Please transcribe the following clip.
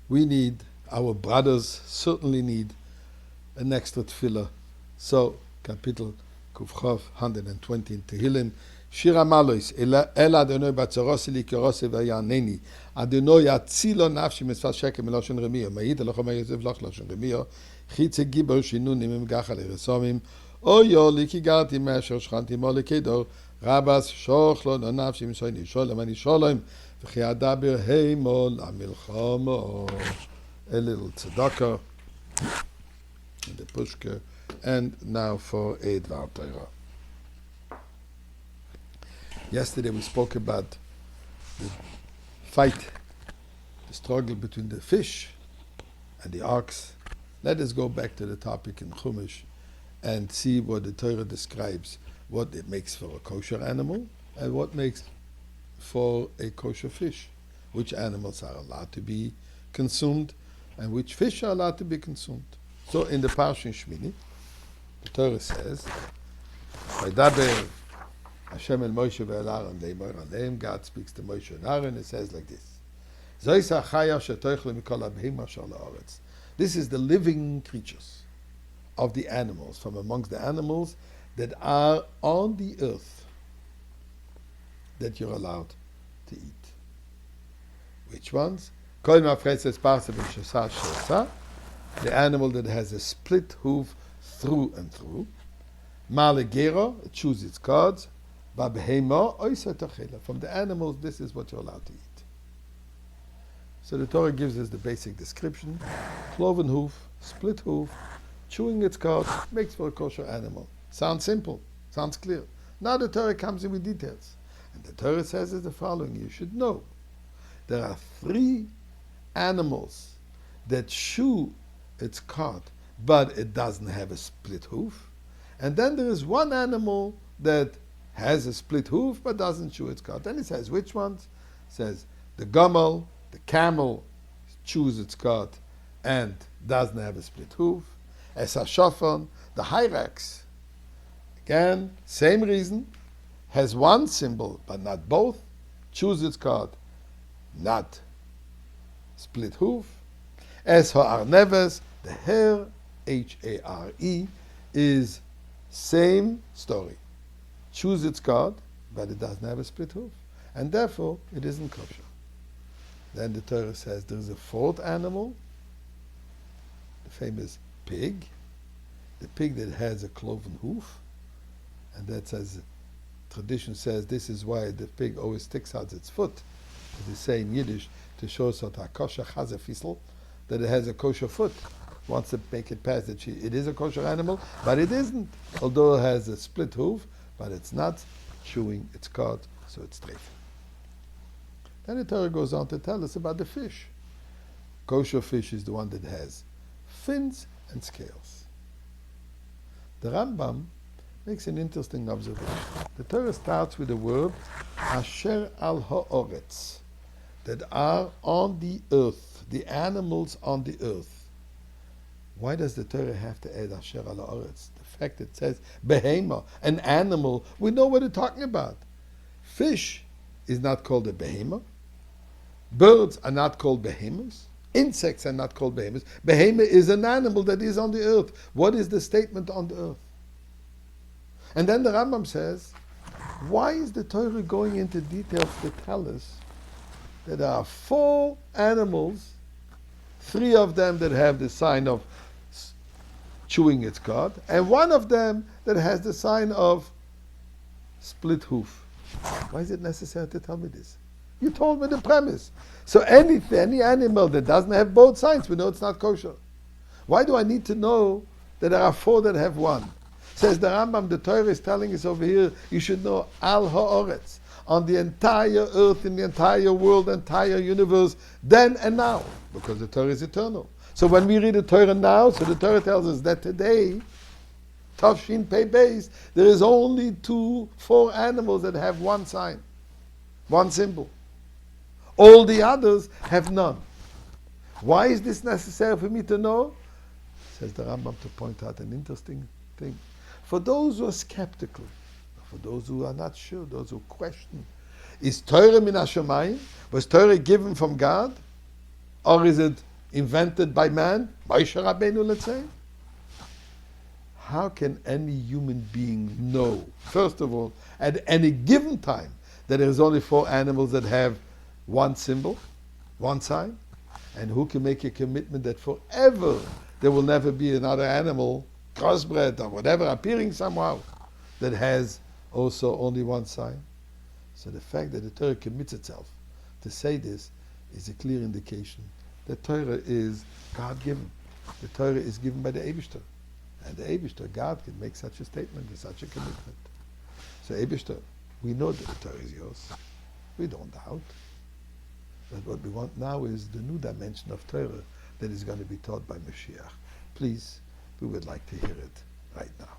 We need, our brothers certainly need an extra tefillah. So, Kapitel Kufchov 120 in Tehillim. Shir Amalois, Ela Adonai Batzarosi Li Kerosi Vayaneni, Adonai Yatzilo Nafshi Mitzvah Shekem Meloshon Remiyah, Ma'id Elochom HaYosef Loch Loshon Remiyah, Chitze Gibor Shinu Nimim Gachal Eresomim, Oyo Liki Garti Mesher Shchanti Mo Lekedor, Rabas Shochlo No Nafshi Mitzvah Sholem Ani Sholem, V'chi Adaber Heimo LaMilchomo. A little tzedakah, the pushka, and now for a Dvar Torah. Yesterday we spoke about the fight, the struggle between the fish and the ox. Let us go back to the topic in Chumash and see what the Torah describes, what it makes for a kosher animal and what makes for a kosher fish, which animals are allowed to be consumed and which fish are allowed to be consumed. So in the Parsha Shmini, the Torah says, "Vaydaber Hashem el Moshe ve'el Aaron le'imor aleim." God speaks to Moshe and Aaron. It says like this: "Zois ha'chaya shetoichle mikol ha'behima shel ha'aretz." This is the living creatures of the animals, from amongst the animals that are on the earth that you're allowed to eat. Which ones? Kol ma'afretzes parsa b'shasar shesa, the animal that has a split hoof through and through. Malegero, it chews its cords. Babehema oisa tachela. From the animals, this is what you're allowed to eat. So the Torah gives us the basic description: cloven hoof, split hoof, chewing its cords, makes for a kosher animal. Sounds simple, sounds clear. Now the Torah comes in with details. And the Torah says is the following: you should know there are 3 animals that chew its cud, but it doesn't have a split hoof. And then there is 1 animal that has a split hoof but doesn't chew its cud. Then it says which ones? It says the gomel, the camel, chews its cud and doesn't have a split hoof. As a shofan, the hyrax, again, same reason, has 1 symbol but not both, chews its cud, not split hoof. As ha'arneves, the hare, H-A-R-E, is same story. Chews its cud, but it doesn't have a split hoof. And therefore, it isn't kosher. Then the Torah says there is a 4th animal, the famous pig. The pig that has a cloven hoof. And that says, tradition says, this is why the pig always sticks out its foot. They say in Yiddish, to show kosher chazefisel, that it has a kosher foot. Wants to make it past that it is a kosher animal, but it isn't. Although it has a split hoof, but it's not chewing its cud, so it's treif. Then the Torah goes on to tell us about the fish. Kosher fish is the one that has fins and scales. The Rambam makes an interesting observation. The Torah starts with the word asher al ha'oretz, that are on the earth, the animals on the earth. Why does the Torah have to add asher al ha'oretz? The fact it says behema, an animal, we know what it's talking about. Fish is not called a behema. Birds are not called behemoths. Insects are not called behemoths. Behemoth is an animal that is on the earth. What is the statement on the earth? And then the Rambam says, why is the Torah going into details to tell us that there are 4 animals, 3 of them that have the sign of chewing its cud, and 1 of them that has the sign of split hoof? Why is it necessary to tell me this? You told me the premise. So any animal that doesn't have both signs, we know it's not kosher. Why do I need to know that there are 4 that have 1? Says the Rambam, the Torah is telling us over here, you should know al ha'oretz, on the entire earth, in the entire world, entire universe, then and now, because the Torah is eternal. So when we read the Torah now, so the Torah tells us that today, Tafshin Pei Beis, there is only 4 animals that have 1 sign, 1 symbol. All the others have none. Why is this necessary for me to know? Says the Rambam, to point out an interesting thing. For those who are skeptical, for those who are not sure, those who question, is Torah min hashamayim? Was Torah given from God? Or is it invented by man, Moshe Rabbeinu, let's say. How can any human being know, first of all, at any given time, that there is only 4 animals that have one symbol, one sign? And who can make a commitment that forever there will never be another animal, crossbred or whatever, appearing somehow, that has also only one sign? So the fact that the Torah commits itself to say this is a clear indication that Torah is God-given. The Torah is given by the Eibishter. And the Eibishter, God, can make such a statement and such a commitment. So Eibishter, we know that the Torah is yours. We don't doubt. But what we want now is the new dimension of Torah that is going to be taught by Mashiach. Please, we would like to hear it right now.